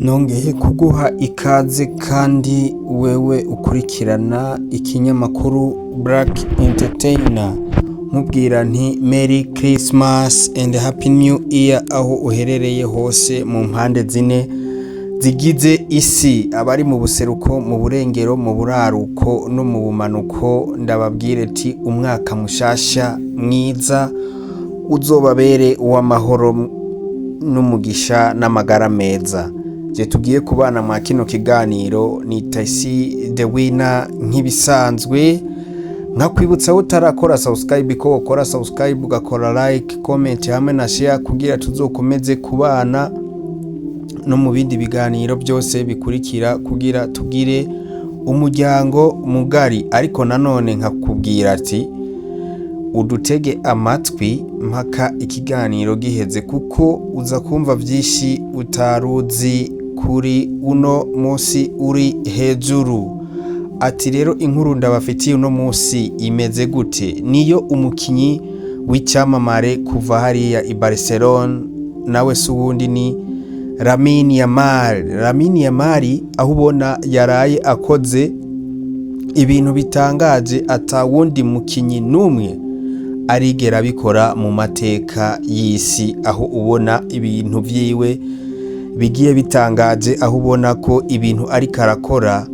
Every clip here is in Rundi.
Nongeye kuguha ikaze kandi wewe ukurikirana ikinyamakuru Black Entertainer nkubwira nti Merry Christmas and Happy New Year aho uherereye hose mu mpande zine zigize isi, abari mu buseruko, mu burengero, mu buraruko no mu bumanuko. Ndababwire ati umwaka mushasha mwiza uzobabere uw'amahoro n'umugisha n'amagara meza. Je tugiye kubana mwa kino kiganiro ni Taisi the winner nk'ibisanzwe, nkakwibutsa utarakora subscribe ko ukora subscribe, ugakora like, comment hamwe na share kugira tuzokomeze kubana no mu bindi biganiro byose bikurikira kugira tugire umuryango mugari. Ariko nanone nkakubwira ati udutege amatwi mpaka ikiganiro giheze, kuko uza kumva byinshi utaruzi kuri uno munsi uri hejuru. Ati rero inkuru ndabafitiye uno munsi imeze gute? Niyo umukinyi w'icyamamare kuva hariya i Barcelona, nawe suwundi ni Lamine Yamal. Lamine Yamal aho ubona yaraye akoze ibintu bitangaje atawundi mukinyi numwe arigera bikora mu mateka y'isi, aho ubona ibintu vyiwe bigiye bitangaje, aho ubona ko ibintu ariko arakora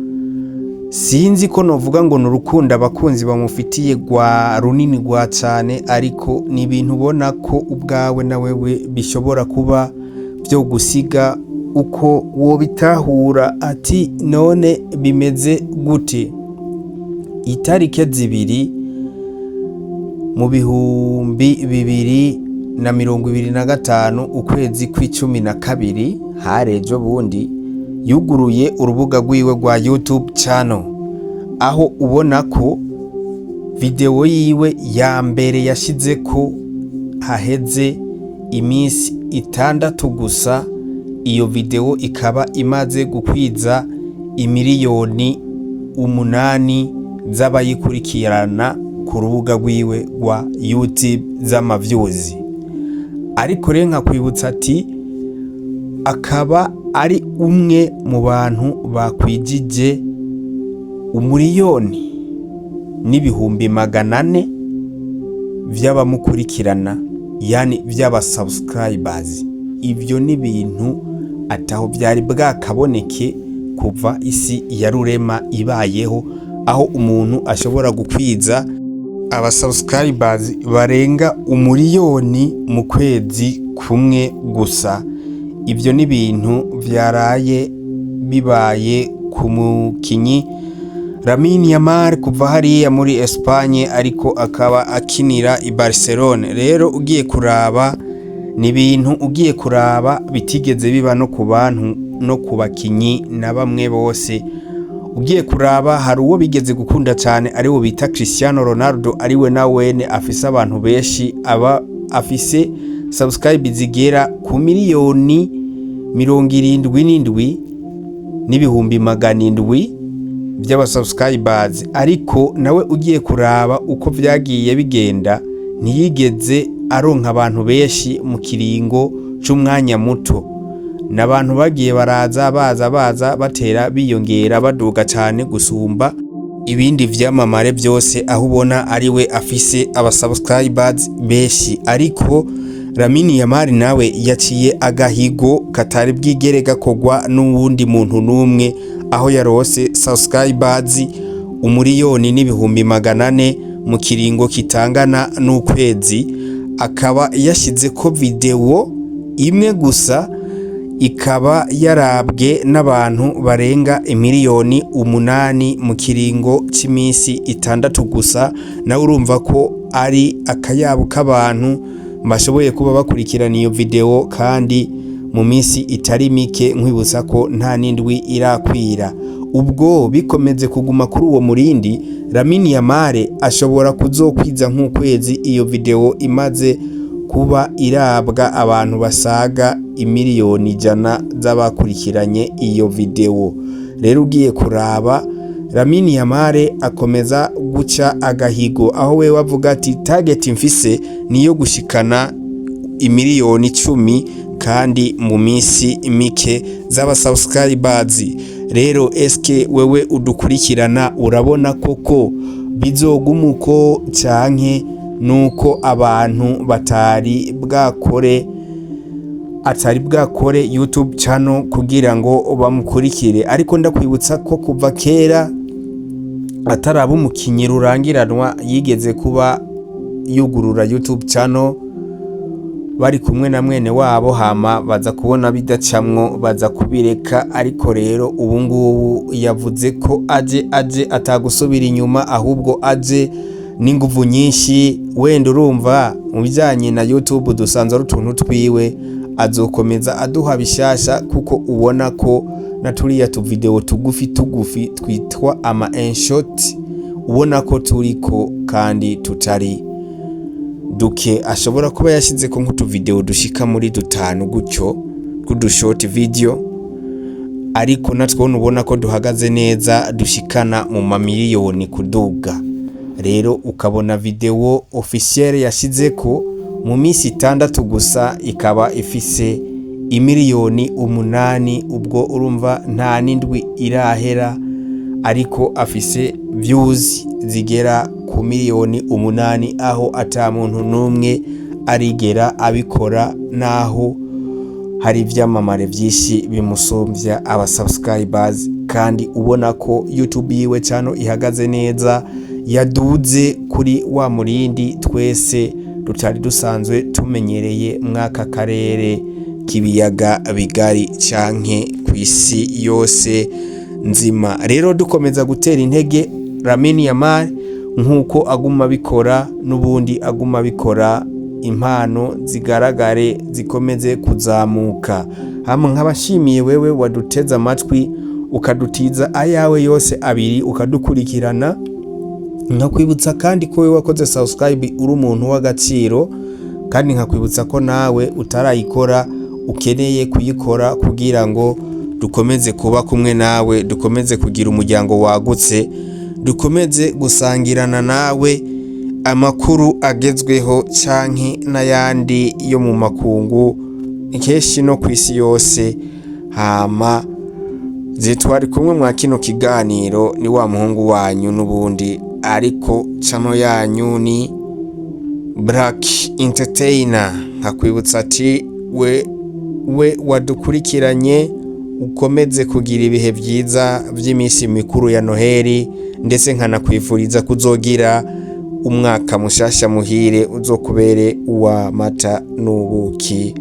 sinzi ko novuga ngo n'urukundo abakunzi bamufitiye rwa runini rwa cyane, ariko ni ibintu ubona ko ubwawe na wewe bishobora kuba byo gusiga uko wobitahura. Ati none bimeze gute? Itarike zibiri mu 2025 ukwezi kwa12 harejo bundi yuguruye urubuga rwiwe rwa YouTube channel, aho ubona ko video yiwe ya mbere yashize ko haheze iminsi 6 gusa. Iyo video ikaba imaze gukwiza imiliyoni 8 z'abayikurikirana ku rubuga rwiwe rwa YouTube z'amavyuzi. Ariko rero nkakwibutsa ati akaba ari umwe mu bantu bakwijije umuriyoni n'ibihumbi 400 vy'abamukurikirana, yani vy'abasubscribers. Ivyo ni bintu ataho byari bwakaboneke kuva isi ya rurema ibayeho, aho umuntu ashobora gukwiza abasubscribers barenga umuriyoni mu kwezi kumwe gusa. Ivyo ni bintu vyaraye bibaye ku mukinyi Lamine Yamal kuva hariya muri Espagne, ariko akaba akinira i Barcelona. Rero ugiye kuraba ni ibintu ugiye kuraba bitigeze biba no ku bantu no ku bakinyi na bamwe bose. Ugiye kuraba hari uwo bigeze gukunda cyane ari wo bita Cristiano Ronaldo, ari we na wene afise abantu benshi, aba afise subscribe zigera ku miliyoni 77 n'ibihumbi 700 by'abasubscribers. Ariko nawe ugiye kuraba uko vyagiye bigenda, ntiyigeze aronka abantu benshi mu kiringo c'umwanya muto. N'abantu bagiye baraza baza batera biyongera baduga cyane gusumba ibindi vyamamare byose, aho ubona ari we afise abasubscribers benshi. Ariko Lamine Yamal nawe yaciye agahigo katari bwigere gakogwa n'uwundi muntu numwe, aho yarose subscribers umuriyoni n'ibihumbi 400 mu kiringo kitangana n'ukwezi. Akaba yashize ko video imwe gusa, ikaba yarabwe n'abantu barenga imiliyoni 8 mu kiringo cy'iminsi 6 gusa. Nawe urumva ko ari akayabo k'abantu bashoboye kuba bakurikirana iyo video, kandi mu minsi itari mike. Nkwibutsa ko nta n'indwi irakwira. Ubwo bikomeze kuguma kuri uwo murindi, Lamine Yamal ashobora kuzokwiza nk'ukwezi iyo video imaze kuba irabwa abantu basaga imiliyoni 100 z'abakurikiranye iyo video. Rero ugiye kuraba Lamine Yamal akomeza guca agahigo, aho we wavuga ati target mfise niyo gushikana imiliyoni 10 kandi mu minsi mike z'aba subscribers. Rero eske wewe udukurikirana urabona koko bizogumuko canke nuko abantu atari bwakore YouTube channel kugira ngo bamukurikire? Ariko ndakwibutsa ko kuva kera ataraba umukinyi rurangiranwa yigeze kuba yugurura YouTube channel bari kumwe na mwene wabo, hama baza kubona bidacamwo baza kubireka. Ariko rero ubu ngubu yavuze ko aje atagusubira inyuma, ahubwo aje n'inguvu nyinshi. Wenda urumva mu bijanye na YouTube dusanzwe ari utuntu twiwe, azokomeza aduha bishasha kuko ubona ko na turiya video tugufi twitwa ama enshot ubona ko turiko kandi tutari duke. Ashobora kuba yashize ko nk'utu video dushika muri 5 gutyo kudushort video, ariko natwo ubona ko duhagaze neza dushikana mu mamiliyoni kuduga. Rero ukabona video officiel yashize ko mu minsi 6 gusa ikaba ifise imiliyoni 8, ubwo urumva nta n'indwi irahera, ariko afise views zigera ku miliyoni 8, aho ata muntu numwe arigera abikora, naho hari ivyamamare vyinshi bimusumbya aba subscribers. Kandi ubona ko YouTube yiwe channel ihagaze neza, yaduze kuri wa murindi twese tutari dusanzwe tumenyereye mwaka karere kibiyaga bigari canke kwisi yose nzima. Rero dukomeza gutera intege Lamine Yamal nkuko aguma bikora, nubundi aguma bikora, impano zigaragare zikomeze kuzamuka. Hamwe nk'abashimiye wewe waduteza amatwi ukadutiza ayawe yose abiri ukadukurikirana. Nkakwibutsa kandi ko wewe wakoze subscribe uri umuntu w'agaciro, kandi nkakwibutsa ko nawe utarayikora ukeneye kuyikora kugira ngo dukomeze kuba kumwe nawe, dukomeze kugira umuryango wagutse, dukomeze gusangirana nawe amakuru agezweho canke n'ayandi yo mu makungu kenshi no kwisi yose. Hama zitwari kumwe mwa kino kiganiro ni wa muhungu wanyu nubundi, ariko channel yanyu ni Black Entertainer. Nkakwibutsa ati we wadukurikiranye ukomeze kugira ibihe byiza by'iminsi mikuru ya Noheli, ndetse nkanakwifuriza kuzogira umwaka mushasha muhire uzokubere uwa mata n'ubuki.